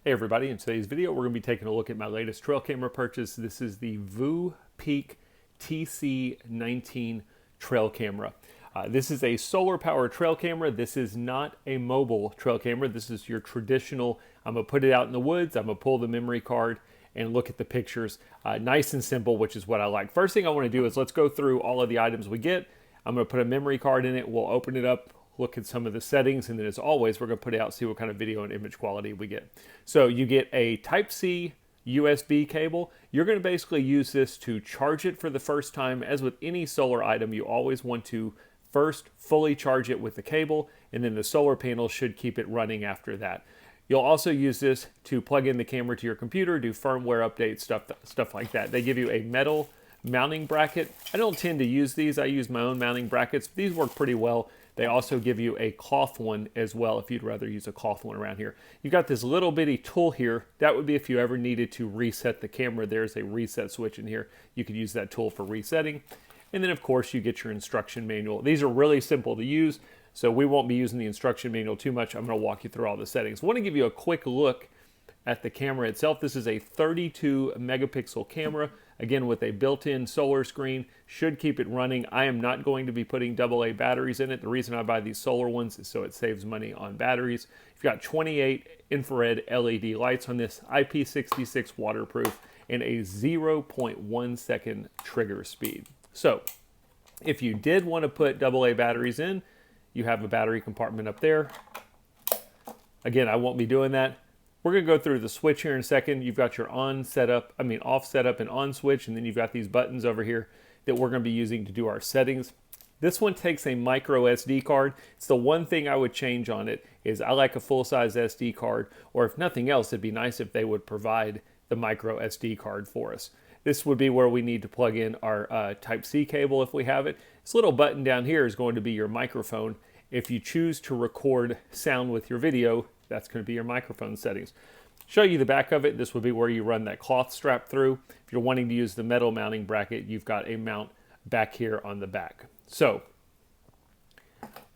Hey everybody, in today's video we're going to be taking a look at my latest trail camera purchase. This is the Voopeak TC19 trail camera. This is a solar powered trail camera. This is not a mobile trail camera. This is your traditional, I'm going to put it out in the woods, I'm going to pull the memory card and look at the pictures. Nice and simple, which is what I like. First thing I want to do is let's go through all of the items we get. I'm going to put a memory card in it. We'll open it up, look at some of the settings, and then as always, we're going to put it out, see what kind of video and image quality we get. So you get a Type-C USB cable. You're going to basically use this to charge it for the first time. As with any solar item, you always want to first fully charge it with the cable, and then the solar panel should keep it running after that. You'll also use this to plug in the camera to your computer, do firmware updates, stuff like that. They give you a metal mounting bracket. I don't tend to use these. I use my own mounting brackets. These work pretty well. They also give you a cloth one as well if you'd rather use a cloth one around here. You've got this little bitty tool here. That would be if you ever needed to reset the camera. There's a reset switch in here. You could use that tool for resetting. And then of course you get your instruction manual. These are really simple to use, so we won't be using the instruction manual too much. I'm going to walk you through all the settings. I want to give you a quick look at the camera itself. This is a 32 megapixel camera, again with a built-in solar screen, should keep it running. I am not going to be putting AA batteries in it. The reason I buy these solar ones is so it saves money on batteries. You've got 28 infrared LED lights on this, IP66 waterproof, and a 0.1 second trigger speed. So if you did want to put AA batteries in, you have a battery compartment up there. Again, I won't be doing that. We're going to go through the switch here in a second. You've got your off setup and on switch, and then you've got these buttons over here that we're going to be using to do our settings. This one takes a micro SD card. It's the one thing I would change on it is I like a full-size SD card, or if nothing else, it'd be nice if they would provide the micro SD card for us. This would be where we need to plug in our Type-C cable if we have it. This little button down here is going to be your microphone. If you choose to record sound with your video, that's going to be your microphone settings. Show you the back of it. This would be where you run that cloth strap through. If you're wanting to use the metal mounting bracket, you've got a mount back here on the back. So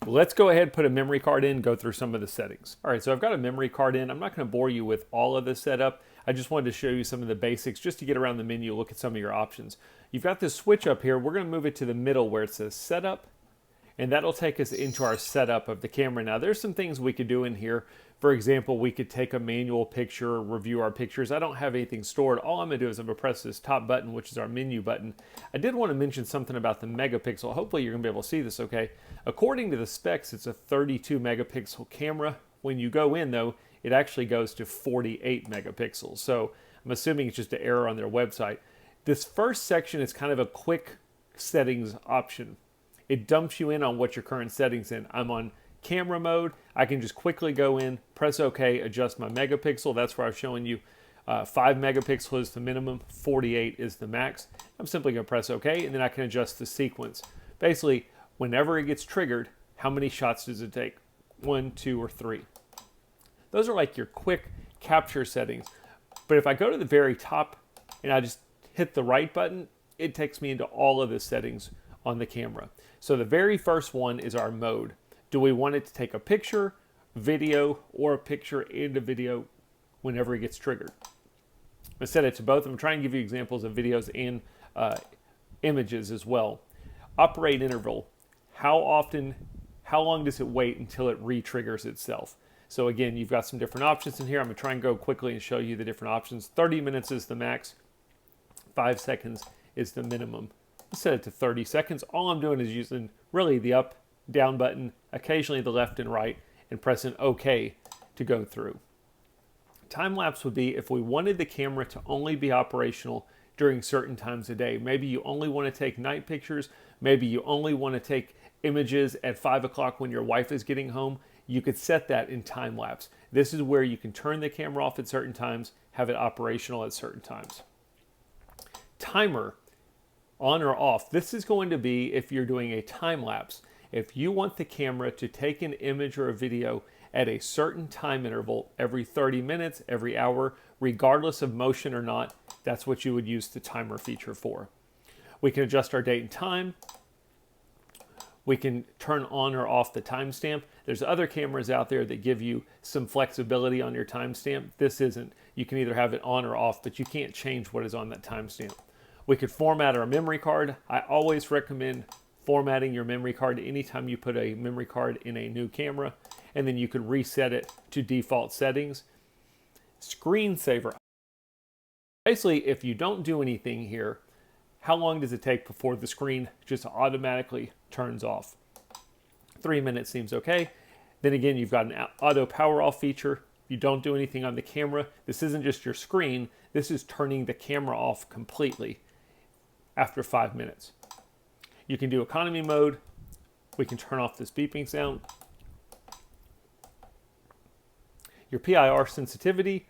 let's go ahead, put a memory card in, go through some of the settings. All right, so I've got a memory card in. I'm not going to bore you with all of the setup. I just wanted to show you some of the basics just to get around the menu, look at some of your options. You've got this switch up here. We're going to move it to the middle where it says setup, and that'll take us into our setup of the camera. Now, there's some things we could do in here. For example, we could take a manual picture, review our pictures. I don't have anything stored. All I'm going to do is I'm going to press this top button, which is our menu button. I did want to mention something about the megapixel. Hopefully you're going to be able to see this okay. According to the specs, it's a 32 megapixel camera. When you go in, though, it actually goes to 48 megapixels. So I'm assuming it's just an error on their website. This first section is kind of a quick settings option. It dumps you in on what your current settings in. I'm on camera mode. I can just quickly go in, press OK, adjust my megapixel. That's where I've shown you 5 megapixel is the minimum, 48 is the max. I'm simply going to press OK, and then I can adjust the sequence. Basically, whenever it gets triggered, how many shots does it take? 1, 2, or 3. Those are like your quick capture settings. But if I go to the very top and I just hit the right button, it takes me into all of the settings on the camera. So the very first one is our mode. Do we want it to take a picture, video, or a picture and a video whenever it gets triggered? I set it to both. I'm trying to give you examples of videos and images as well. Operate interval. How long does it wait until it re-triggers itself? So again, you've got some different options in here. I'm going to try and go quickly and show you the different options. 30 minutes is the max. 5 seconds is the minimum. Set it to 30 seconds. All I'm doing is using really the up, down button, occasionally the left and right, and pressing OK to go through. Time lapse would be if we wanted the camera to only be operational during certain times of day. Maybe you only want to take night pictures. Maybe you only want to take images at 5 o'clock when your wife is getting home. You could set that in time lapse. This is where you can turn the camera off at certain times, have it operational at certain times. Timer, on or off. This is going to be if you're doing a time lapse. If you want the camera to take an image or a video at a certain time interval, every 30 minutes, every hour, regardless of motion or not, that's what you would use the timer feature for. We can adjust our date and time. We can turn on or off the timestamp. There's other cameras out there that give you some flexibility on your timestamp. This isn't. You can either have it on or off, but you can't change what is on that timestamp. We could format our memory card. I always recommend formatting your memory card anytime you put a memory card in a new camera, and then you can reset it to default settings. Screensaver. Basically, if you don't do anything here, how long does it take before the screen just automatically turns off? 3 minutes seems okay. Then again, you've got an auto power off feature. You don't do anything on the camera. This isn't just your screen. This is turning the camera off completely after 5 minutes. You can do economy mode. We can turn off this beeping sound. Your PIR sensitivity.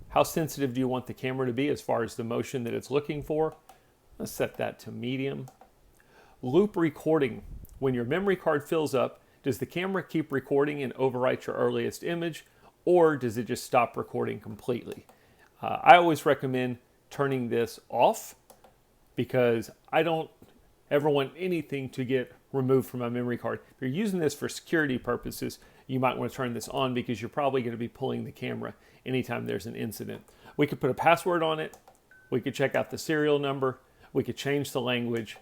How sensitive do you want the camera to be as far as the motion that it's looking for? Let's set that to medium. Loop recording. When your memory card fills up, does the camera keep recording and overwrite your earliest image, or does it just stop recording completely? I always recommend turning this off because I don't ever want anything to get removed from my memory card. If you're using this for security purposes, you might want to turn this on because you're probably going to be pulling the camera anytime there's an incident. We could put a password on it. We could check out the serial number. We could change the language.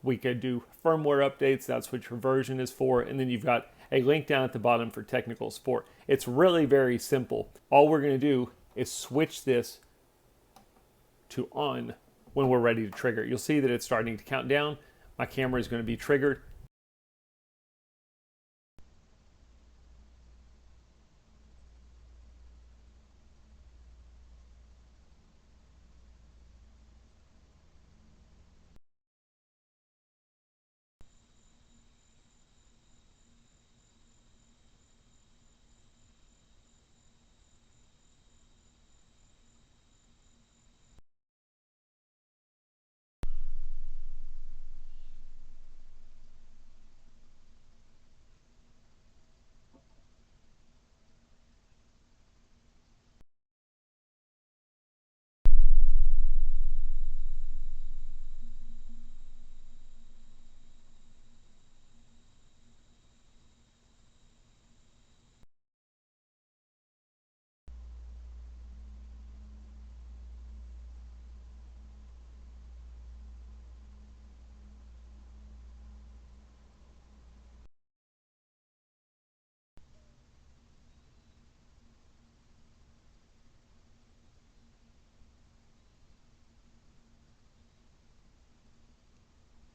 We could do firmware updates. That's what your version is for. And then you've got a link down at the bottom for technical support. It's really very simple. All we're going to do is switch this to on when we're ready to trigger. You'll see that it's starting to count down. My camera is going to be triggered.